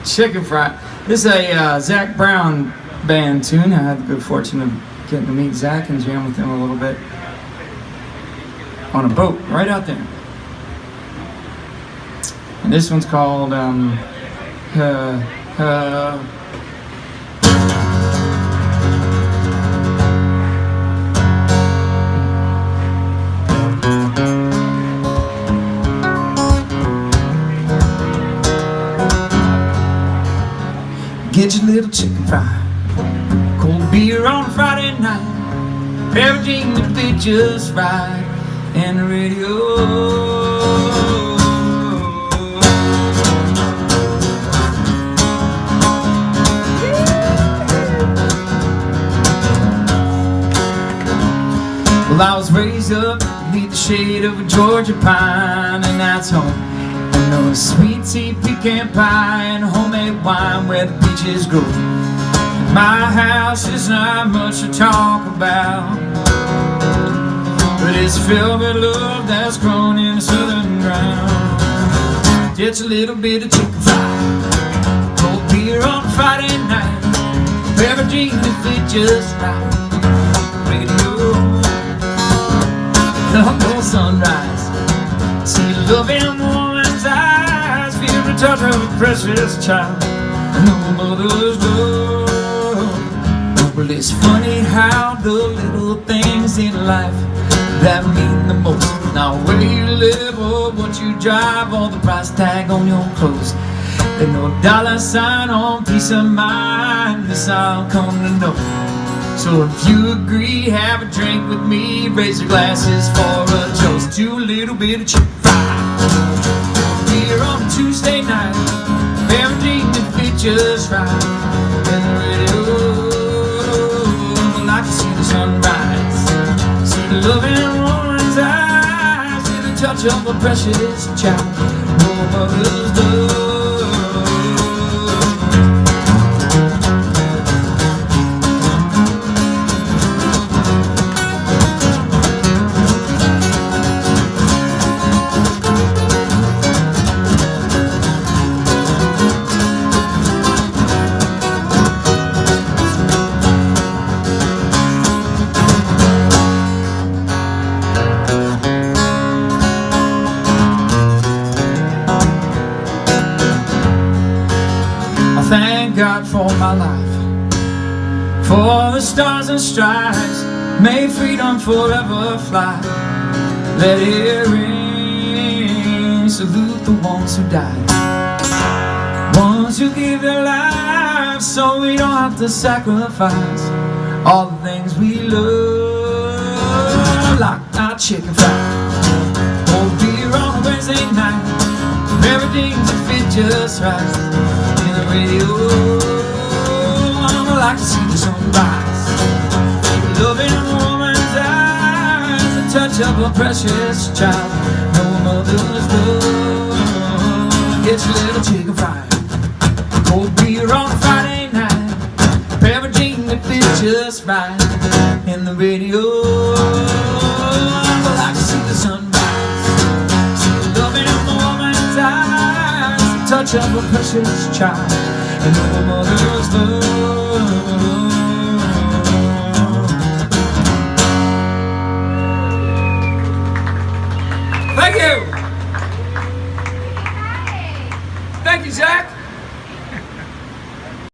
Chicken Fried. This is a Zac Brown band tune. I had the good fortune of getting to meet Zac and jam with him a little bit on a boat right out there. And this one's called Get your little chicken fried, cold beer on a Friday night, everything to be just right, and the radio. Well, I was raised up beneath the shade of a Georgia pine, and that's home. And no sweet tea, pecan pie, and homemade wine where the peaches grow. And my house is not much to talk about, but it's filled with love that's grown in the southern ground. Just a little bit of chicken fried, cold beer on Friday night, everything to fit just right. Radio, the sunrise, see love in woman's eyes, feel the touch of a precious child, and no mother's love. Well, it's funny how the little things in life that mean the most, not where you live or what you drive or the price tag on your clothes. There's no dollar sign on peace of mind, this I'll come to know. So if you agree, have a drink with me, raise your glasses for a toast to a little bit of chicken fried beer on a Tuesday night, everything to fit just right, and the radio. I like to see the sunrise, see the love in a woman's eyes, see the touch of a precious child, no mother's love. Thank God for my life, for the stars and stripes, may freedom forever fly. Let it ring, salute the ones who died, ones who give their lives so we don't have to sacrifice all the things we love, like our chicken fried, cold beer on a Wednesday night, everything to fit just right. Radio, I like to see the sunrise, love in a woman's eyes, the touch of a precious child, no mother's love. Get your little chicken fried, cold beer on a Friday night, everything that fits just right, in the radio. I like to see the sunrise, see the love in a woman's eyes, touch of a precious child, and no mother's love.